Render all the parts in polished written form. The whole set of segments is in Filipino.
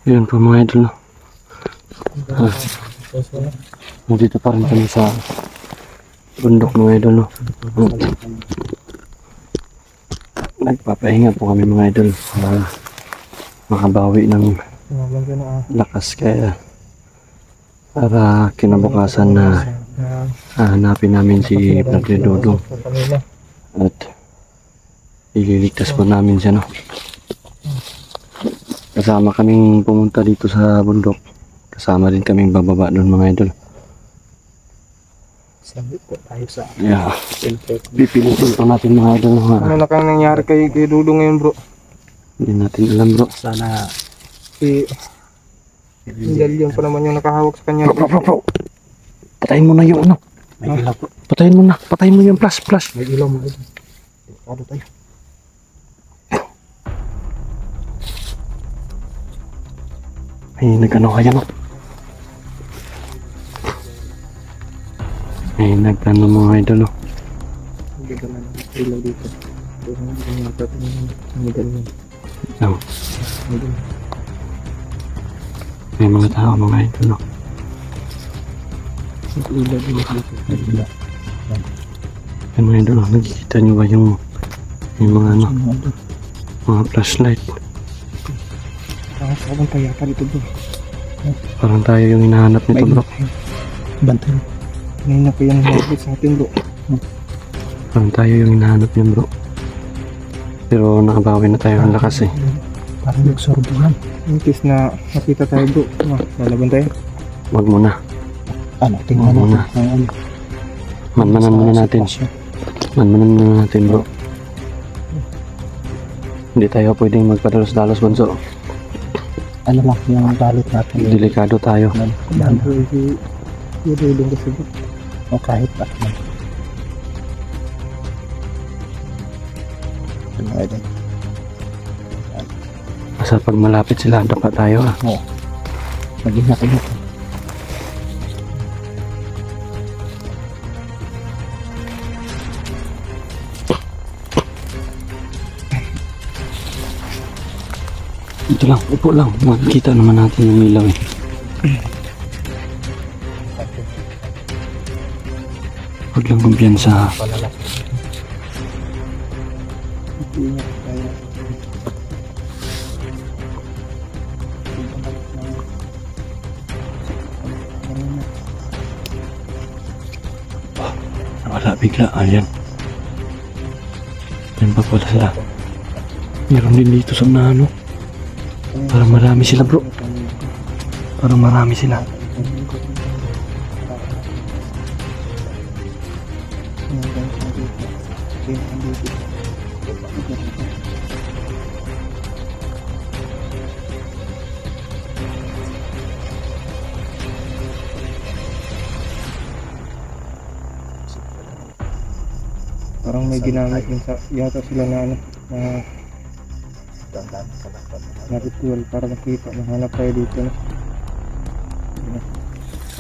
Yun po mga idol, no? Nandito pa rin kami sa bundok mga idol, no? Nagpapahinga po kami mga idol para makabawi ng lakas, kaya para kinabukasan na hanapin namin si Padre Dodong at ililigtas po namin siya, no? Kasama kaming pumunta dito sa bundok, kasama din kaming bababa doon mga idol. Sabi po tayo sa Pipilitin po natin mga idol. Ano na kang nangyari kay Dudong ngayon, bro? Hindi natin alam, bro. Sana si Dalian pa naman yung nakahawak sa kanya. Bro. Patayin mo na yung ano. May ilaw po. Patayin mo na. Patayin mo yung flash. May ilaw mo. Ano tayo? Ay, nag-ano kaya, no? Ay, nag-ano mga idol, no? Ang ganda na ng ilaw dito. Oh. May mga tao mga idol, no? Ay, mga idol, no? Nakikita nyo ba yung mga ano? Mga flashlight. Parang tayo pa dito, bro. Parang tayo yung hinahanap nito, bro. Bantay. Ngayon na pa yung hinahanap sa atin, bro. Parang tayo yung hinahanap niya, bro. Pero nakabawi na tayo ng lakas, eh. Parang nagsorbo lang. In case na nakita tayo, bro, lalaban tayo. Wag muna. Ano, tingnan muna. Manmanan muna natin. Manmanan muna natin, bro. Hindi tayo pwedeng magpadalos-dalos, bunso. Ano lang yung galit natin? Delikado tayo. Yung dulong kasi, bro. O kahit pa. Ano nga din? Basta pag malapit sila, dapat tayo, ah. Oo. Mag-ingat. Ito lang, upo lang. Makikita naman natin yung ilaw, eh. Huwag lang kumpiyansa. Wala bigla, ayan. Yan pa pala sila. Meron din dito sa nano. Parang marami sila, bro. Parang marami sila. Parang may ginamit yata sila na ano, na ritual para makita, mahanap tayo dito, no?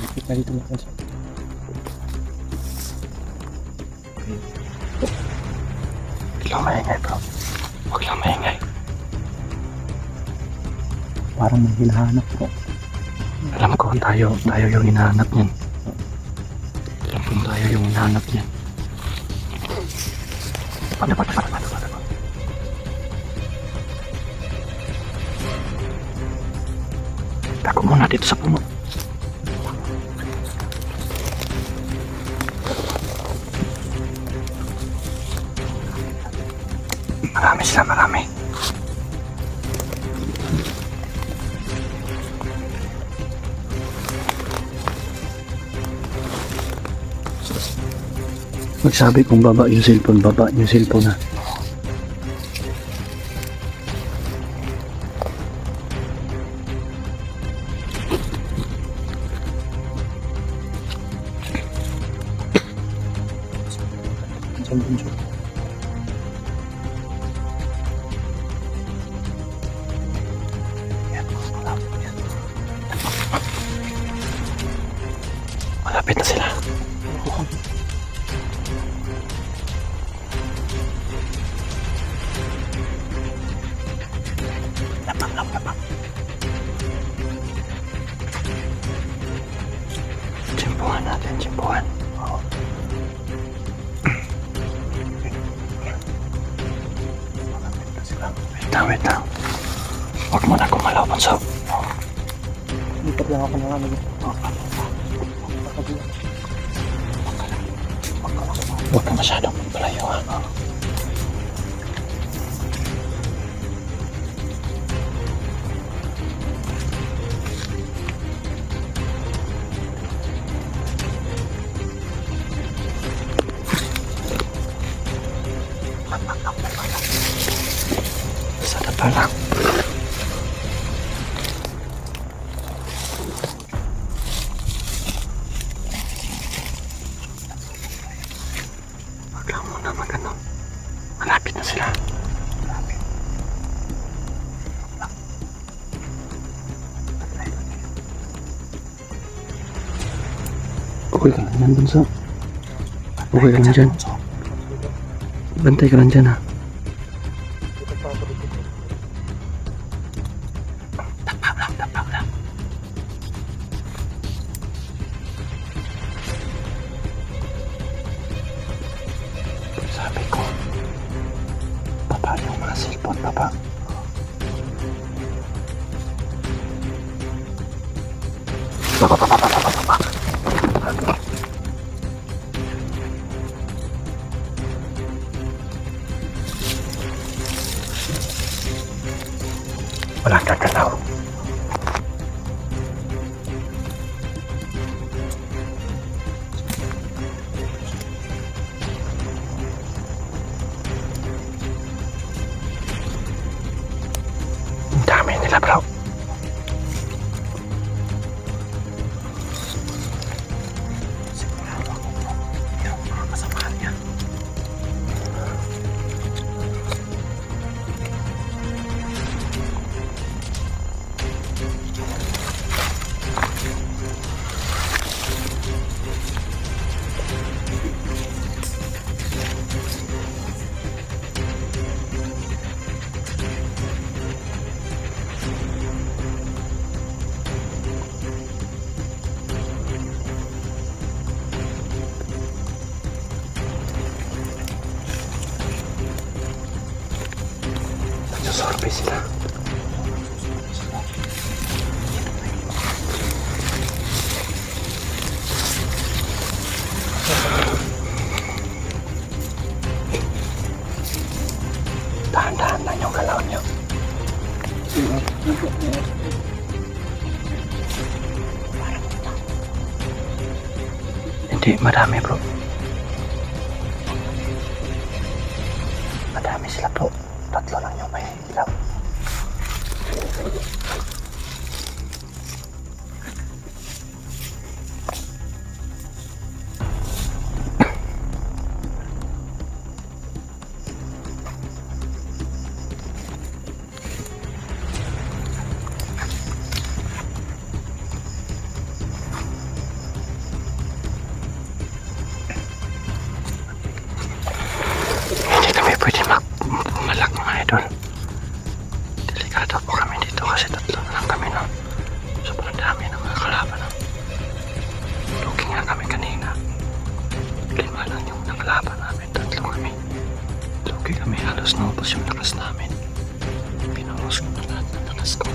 Makita dito na kasi. Huwag lang maingay, bro. Huwag lang maingay. Parang may hinahanap, bro. Alam ko, tayo yung hinahanap niyan. Alam ko tayo yung hinahanap niyan. Paano. Tago muna dito sa puno. Marami sila, marami. Magsabi kung baba yung cellphone na. Malapit na sila. Lapang. wait lang. Huwag mo na gumalaw, Bunso. Lipat lang ako ng ano. Huwag ka masyadong magpalayo, ha? Sana pa lang. Huwag lang muna mag-ano. Malapit na sila. Malapit. Okay ka lang dyan, Bunso. Okay ka lang dyan. Bantay ka lang dyan, ha? Tapak lang. Sabi ko, baba yung mga cellphone, baba. Baba. Wala kang galaw. Ang dami nila, bro. Sigurado ako yung mga kasamahan niya. Nagsasorbe sila. Dahan-dahan lang yung galaw niyo. Hindi, marami, bro. Madami sila, bro. 3 lang yung may ilaw. Hindi kami pwede malak, mga idol. Delikado po kami dito kasi 3 na lang kami, no? Sobrang dami ng mga kalaban, no? Looking nga kami kanina. 5 lang yung nakalaban namin, 3 kami. Looking kami, halos naubos yung lakas namin. Pinuhos ko na lahat ng lakas ko.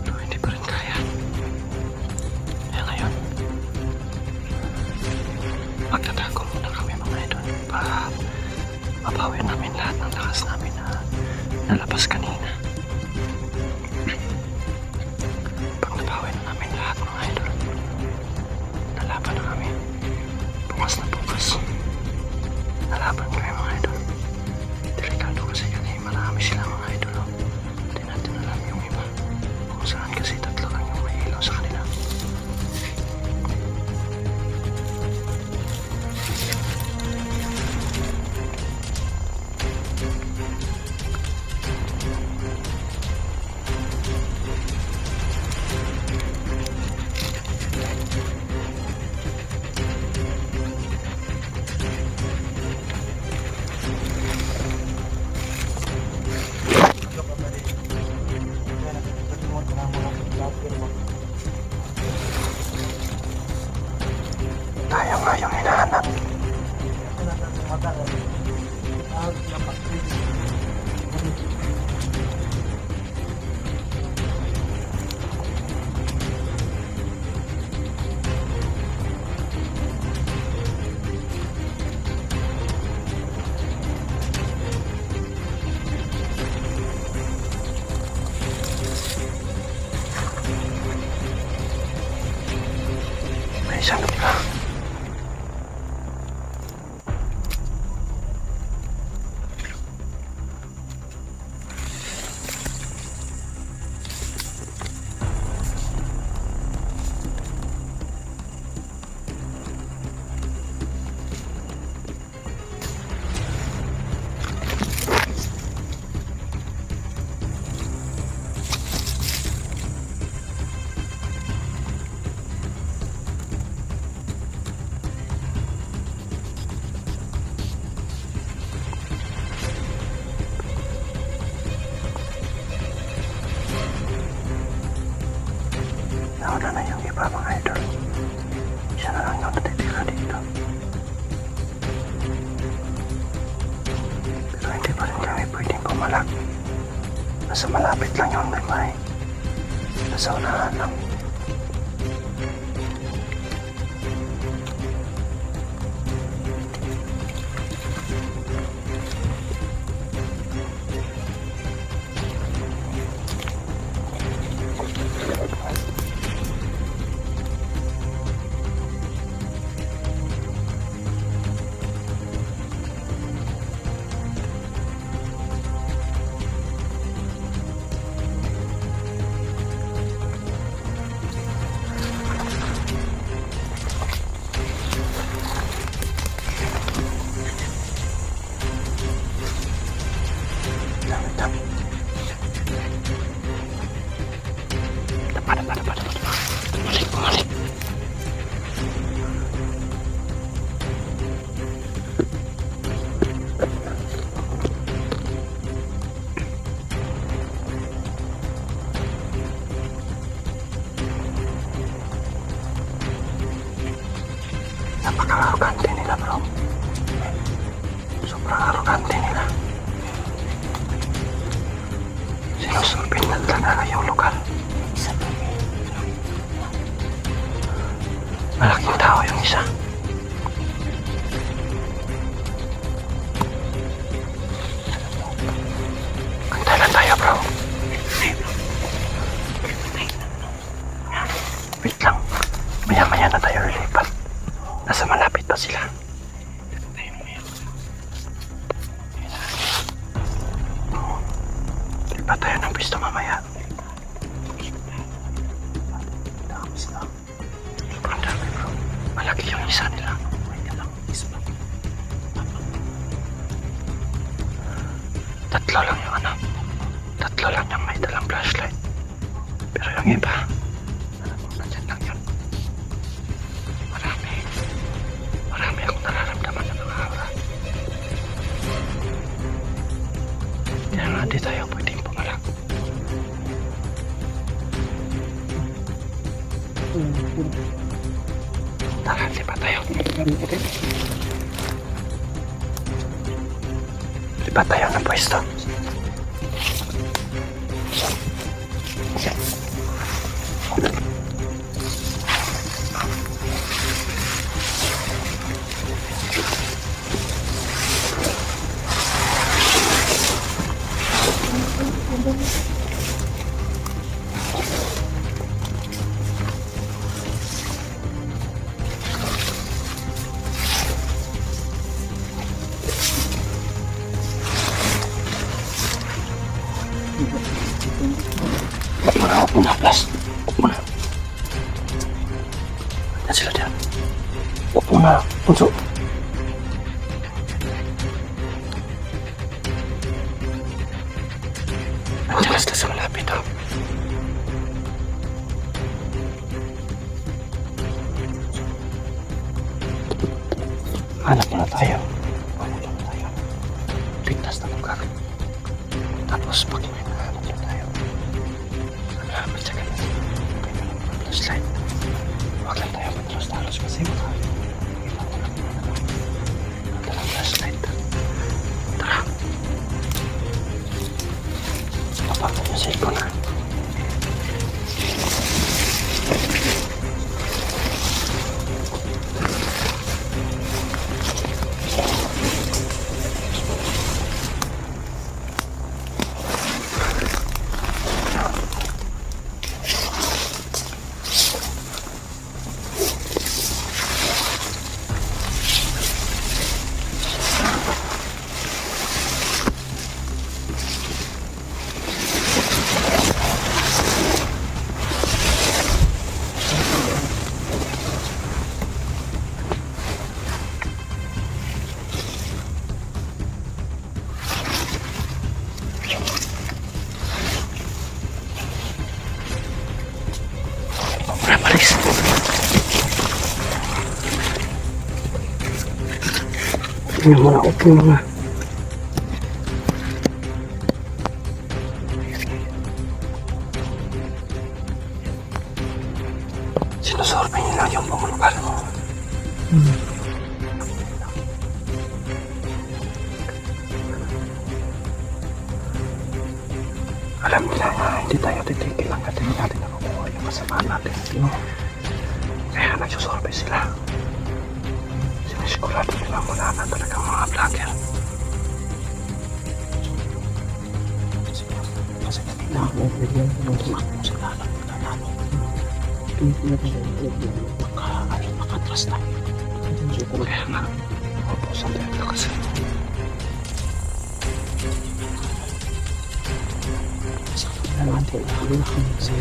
Pero hindi pa rin kaya. Kaya ngayon, magtatago muna kami, mga idol, para mapawin namin lahat ng lakas namin na nalabas kanina. Pag napawin na namin lahat, mga idol, nalaban na kami. Bukas na bukas, nalaban kami, mga idol. Delikado kasi marami sila, mga idol, no? Hindi natin alam yung iba kung saan, kasi 3 lang yung may ilaw sa kanila. Tayo nga yung hinahanap. pumalak. Nasa malapit lang yung limay. Nasa unahan lang. Bumalik. Napaka-arrogante nila, bro. Sobrang arrogante nila. Sinusulpin na talaga yung lugar. Malaking tao yung isa. Kantay lang tayo, bro. Wait lang. Maya-maya na tayo lilipat. Nasa malapit pa sila. Lipat tayo ng pisto mamaya. Sobrang dami, bro. Malaki yung isa nila. Tatlo lang yung anak. Tatlo lang yung may dalang flashlight. Pero yung iba, nandyan lang yun. Marami akong nararamdaman na mga aura. Kaya nga di tayo pwedeng pumalak. Tara, lipat tayo. Lipat tayo ng pwesto. Huwag mo na, Blas. Huwag mo na. Yan sila dyan. Huwag mo na, Punso. Nandiyan na sila sa malapit, oh. Hanap na tayo. Ligtas na lugar. Tapos pag may nahanap na tayo, hanap sa ganun. Flashlight. Huwag lang tayo matalos-talos kasi baka iba ko lang ang dalang flashlight. Tara. Papakot yung cellphone na. Malis. Tingnan mo na, okay mo na. Sinusorbe niyo lang yung pamulukan mo. Alam nila na hindi tayo titigil hanggat hindi natin nakukuha yung kasamaan natin. Kaya nagsusurvey sila. Sinisigurado nila mula na talagang mga vlogger. Kasi nakakabigyan sila lang naglalaro. Makatras tayo. Kaya nga, mapusan tayo kasi. Naman po ako kasi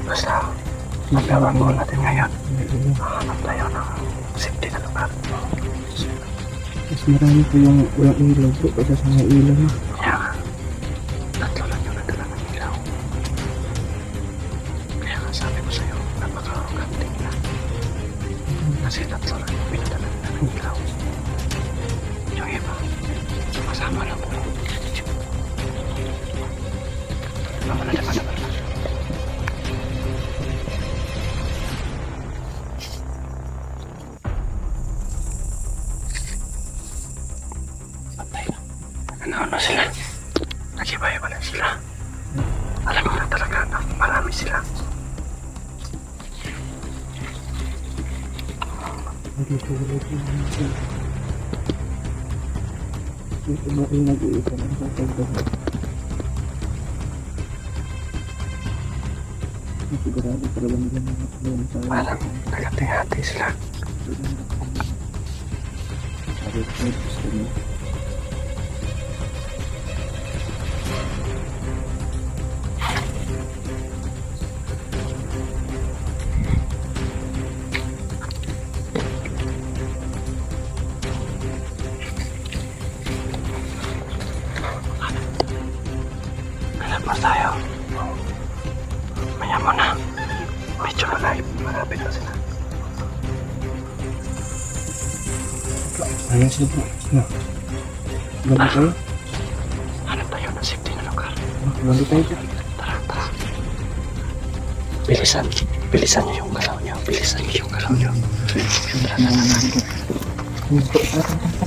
basta maglaban mo natin ngayon. Hanap tayo ng safety na lugar. Mas marami po yung ilaw po kasi sa mga ilaw na. Kaya nga, tatlo lang yung nadala ng ilaw. Kaya nga sabi ko sa'yo, napaka-arrogante na. Kasi tatlo lang yung pinadala nila ng ilaw. Yung iba, kasama lang po. Mama na naman naman. Ano sila? Nag-iba-iba lang sila. Alam mo na talaga na marami sila. Dito ba yung nag-iisa ng tatagdagan? Sigurado talaga nila na Parang nagati-hati sila. Malapit tayo. Maya mo na. Medyo malapit na sila. Ayun sila po. Ganda tayo? Hanap tayo ng safety na lugar. Ganda tayo dyan. Tara, tara. Bilisan. Bilisan niyo yung galaw niyo. Bilisan niyo yung galaw niyo. Tara, tara, tara.